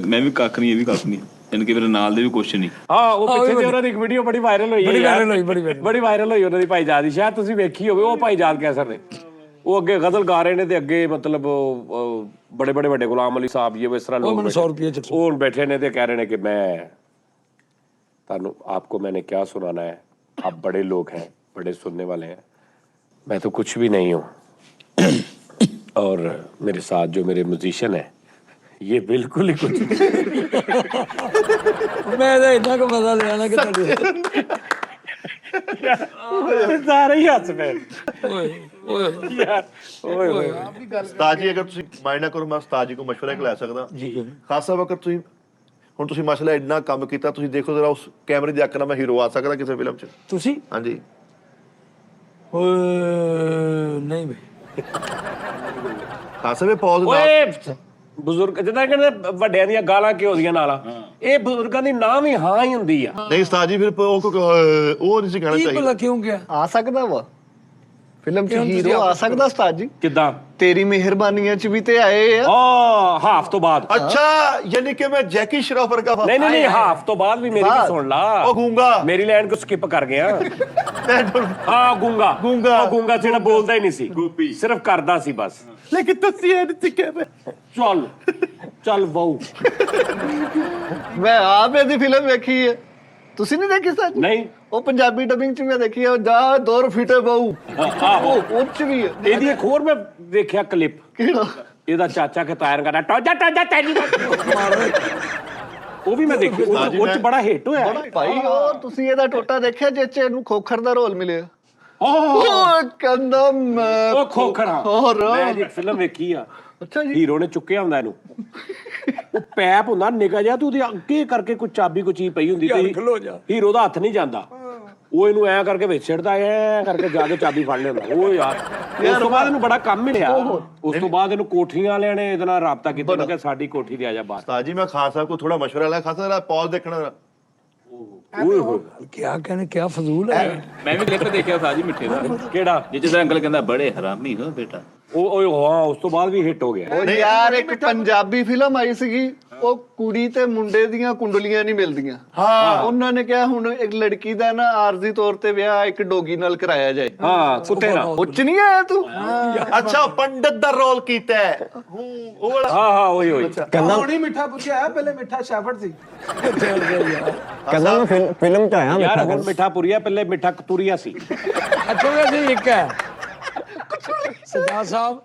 मैं भी कख नहीं, ये भी कख नहीं, इनके मेरे नाल दे भी कुछ नहीं। हाँ वो पिछले जे ਉਹਨਾਂ ਦੀ ਇੱਕ ਵੀਡੀਓ ਬੜੀ ਵਾਇਰਲ ਹੋਈ ਬੜੀ ਵਾਇਰਲ ਹੋਈ ਉਹਨਾਂ ਦੀ ਭਾਈਜਾਦ ਦੀ, ਸ਼ਾਇਦ ਤੁਸੀਂ ਵੇਖੀ ਹੋਵੇ। ਉਹ ਭਾਈਜਾਦ ਕੈਸਰ ਨੇ, ਉਹ ਅੱਗੇ ਗਜ਼ਲ ਗਾ ਰਹੇ ਨੇ ਤੇ ਅੱਗੇ ਮਤਲਬ ਬੜੇ ਬੜੇ ਵੱਡੇ ਗੁਲਾਮ ਅਲੀ ਸਾਹਿਬ ਜੀ ਇਸ ਤਰ੍ਹਾਂ ਲੋਕ 100 रुपये ਉਹ ਬੈਠੇ ਨੇ ਤੇ ਕਹਿ ਰਹੇ ਨੇ ਕਿ ਮੈਂ ਤੁਹਾਨੂੰ आपको मैंने क्या सुनाना है, आप बड़े लोग हैं, बड़े सुनने वाले हैं, मैं तो कुछ भी नहीं हूँ और मेरे साथ जो मेरे म्यूजिशियन है ये बिल्कुल ही कुछ मैं इतना को पता लेना कि सारे ही हंस पे ਉਸਤਾਦ ਜੀ ਅਗਰ ਤੁਸੀਂ ਮਾਈਂਡ ਨਾ ਕਰੋ, ਮੈਂ ਉਸਤਾਦ ਜੀ ਕੋ ਮਸ਼ਵਰਾ ਲੈ ਸਕਦਾ ਜੀ। ਖਾਸ ਸਾਹਿਬ ਅਗਰ ਤੁਸੀਂ ਹੁਣ ਤੁਸੀਂ ਮਸਲਾ ਇੰਨਾ ਕੰਮ ਕੀਤਾ, ਤੁਸੀਂ ਦੇਖੋ ਜਰਾ ਉਸ ਕੈਮਰੇ ਦੀ ਅੱਖ ਨਾਲ ਮੈਂ ਹੀਰੋ ਆ ਸਕਦਾ ਕਿਸੇ ਫਿਲਮ 'ਚ? ਤੁਸੀਂ ਹਾਂਜੀ ਨਹੀਂ ਬਈ ਖਾਸ ਸਾਹਿਬ ਪੌਜ਼ ਓਏ ਬਜ਼ੁਰਗ ਜਿੱਦਾਂ ਕਹਿੰਦੇ ਵੱਡਿਆਂ ਦੀਆਂ ਗਾਲਾਂ ਕਿਉਂ ਦੀਆਂ ਨਾਲਾਂ, ਇਹ ਬਜ਼ੁਰਗਾਂ ਦੀ ਨਾਂ ਵੀ ਹਾਂ ਹੀ ਹੁੰਦੀ ਆ। ਨਹੀਂ ਉਸਤਾਦ ਜੀ ਫਿਰ ਉਹ ਨਹੀਂ ਸੀ ਕਹਿਣਾ ਕੀ ਚਾਹੀਦਾ। ਭਲਾ ਕਿਉਂ ਗਿਆ? ਆ ਸਕਦਾ ਵਾ ਫਿਲਮ 'ਚ ਹੀਰੋ ਆ ਸਕਦਾ ਉਸਤਾਦ ਜੀ। ਕਿੱਦਾਂ? ਤੇਰੀ ਮਿਹਰਬਾਨੀਆਂ 'ਚ ਵੀ ਤੇ ਆਏ ਆ। ਹਾਫ ਤੋਂ ਬਾਅਦ। ਅੱਛਾ ਯਾਨੀ ਕਿ ਮੈਂ ਜੈਕੀ ਸ਼ਰੋਫ ਵਰਗਾ ਨਹੀਂ ਨਹੀਂ ਨਹੀਂ, ਹਾਫ ਤੋਂ ਬਾਅਦ ਵੀ ਮੇਰੀ ਵੀ ਸੁਣ ਲਾ। ਉਹ ਗੂੰਗਾ ਮੇਰੀ ਲਾਈਨ ਕੋ ਸਕਿਪ ਕਰ ਗਿਆ। ਹਾਂ ਗੂੰਗਾ ਗੂੰਗਾ। ਉਹ ਗੂੰਗਾ ਜਿਹੜਾ ਬੋਲਦਾ ਹੀ ਨਹੀਂ ਸੀ, ਸਿਰਫ ਕਰਦਾ ਸੀ ਬਸ। ਲੇਕਿਨ ਤੁਸੀਂ ਇਹ ਨਹੀਂ ਕਿਹਾ। ਚੱਲ ਚੱਲ ਬਹੁ। ਮੈਂ ਆਪ ਇਹਦੀ ਫਿਲਮ ਵੇਖੀ ਹੈ, ਤੁਸੀਂ ਨਹੀਂ ਦੇਖੀ ਸੱਚ? ਨਹੀਂ ਉਹ ਪੰਜਾਬੀ ਡਬਿੰਗ 'ਚ ਮੈਂ ਦੇਖੀ ਹੈ। ਜਾ ਦੌਰ ਫਿਟੇ ਬਾਊ ਆਹੋ ਉਹ 'ਚ ਵੀ ਹੈ। ਇਹਦੀ ਇੱਕ ਹੋਰ ਮੈਂ ਦੇਖਿਆ ਕਲਿੱਪ, ਕਿਹੜਾ? ਇਹਦਾ ਚਾਚਾ ਕੇ ਤਾਇਰ ਕਰਦਾ ਟੋਜਾ ਟੋਜਾ ਤੈਨੂੰ ਉਹ ਵੀ ਮੈਂ ਦੇਖੀ, ਉਹ ਚ ਬੜਾ ਹਿੱਟ ਹੋਇਆ ਭਾਈ। ਉਹ ਤੁਸੀਂ ਇਹਦਾ ਟੋਟਾ ਦੇਖਿਆ ਜਿਸ 'ਚ ਇਹਨੂੰ ਖੋਖਰ ਦਾ ਰੋਲ ਮਿਲਿਆ? ਉਹ ਉਹ ਕਹਿੰਦਾ ਮੈਂ ਉਹ ਖੋਖਰਾ। ਹੋਰ ਮੈਂ ਇੱਕ ਫਿਲਮ ਵੇਖੀ ਆ, ਅੱਛਾ ਜੀ। ਹੀਰੋ ਨੇ ਚੁੱਕਿਆ ਹੁੰਦਾ ਇਹਨੂੰ, ਉਹ ਪੈਪ ਹੁੰਦਾ ਨਿੱਕਾ ਜਿਹਾ, ਤੂੰ ਉਹਦੇ ਅੱਗੇ ਕਰਕੇ ਕੋਈ ਚਾਬੀ ਕੋਈ ਚੀਜ਼ ਪਈ ਹੁੰਦੀ ਤੇ ਹੀਰੋ ਦਾ ਹੱਥ ਨਹੀਂ ਜਾਂਦਾ, ਉਹ ਇਹਨੂੰ ਐ ਕਰਕੇ ਵਿੱਚ ਛੱਡਦਾ, ਐ ਕਰਕੇ ਜਾ ਕੇ ਚਾਬੀ ਫੜ ਲਿਆਉਂਦਾ। ਉਹ ਯਾਰ ਉਸ ਤੋਂ ਬਾਅਦ ਇਹਨੂੰ ਬੜਾ ਕੰਮ ਮਿਲਿਆ। ਉਸ ਤੋਂ ਬਾਅਦ ਇਹਨੂੰ ਕੋਠੀਆਂ ਵਾਲਿਆਂ ਨੇ ਇਹਦੇ ਨਾਲ ਰਾਬਤਾ ਕੀਤਾ ਕਿ ਸਾਡੀ ਕੋਠੀ ਤੇ ਆ ਜਾ ਬਾਹਰ। ਉਸਤਾਦ ਜੀ ਮੈਂ ਖਾਨ ਸਾਹਿਬ ਕੋ ਥੋੜਾ ਮਸ਼ਵਰਾ ਲਿਆ। ਖਾਨ ਸਾਹਿਬ ਪੌਜ਼ ਦੇਖਣਾ। ਓਏ ਹੋਏ ਕਿਆ कहने क्या फजूल है। मैं भी क्लिप देखा था जी मिठे का, ਕਿਹੜਾ? जिस अंकल कहता बड़े हरामी हो बेटा। ਉਹ ਹਾਂ ਉਸ ਤੋਂ ਬਾਅਦ ਵੀ ਹਿੱਟ ਹੋ ਗਿਆ। ਉਹ ਯਾਰ ਇੱਕ ਪੰਜਾਬੀ ਫਿਲਮ ਆਈ ਸੀਗੀ, ਉਹ ਕੁੜੀ ਤੇ ਮੁੰਡੇ ਦੀਆਂ ਕੁੰਡਲੀਆਂ ਨਹੀਂ ਮਿਲਦੀਆਂ। ਹਾਂ ਉਹਨਾਂ ਨੇ ਕਿਹਾ ਹੁਣ ਇੱਕ ਲੜਕੀ ਦਾ ਨਾ ਆਰਜ਼ੀ ਤੌਰ ਤੇ ਵਿਆਹ ਇੱਕ ਡੋਗੀ ਨਾਲ ਕਰਾਇਆ ਜਾਏ। ਹਾਂ ਕੁੱਤੇ ਨਾਲ। ਉੱਚ ਨਹੀਂ ਆਇਆ ਤੂੰ? ਅੱਛਾ ਪੰਡਤ ਦਾ ਰੋਲ ਕੀਤਾ ਹੈ ਉਹ ਵਾਲਾ। ਹਾਂ ਉਹੀ ਹੁਣੀ ਮਿੱਠਾ ਪੁੱਛਿਆ, ਪਹਿਲੇ ਮਿੱਠਾ ਸ਼ੈਫਰਡ ਸੀ। ਕਹਿੰਦਾ ਮੈਂ ਫਿਲਮ 'ਚ ਆਇਆ। ਯਾਰ ਹੁਣ ਮਿੱਠਾ ਪੁਰੀਆ, ਪਹਿਲੇ ਮਿੱਠਾ ਕਤੂਰੀਆ ਸੀ। ਅੱਛਾ ਵੈਸੇ ਇੱਕ ਹੈ ਸਰਦਾਰ ਸਾਹਿਬ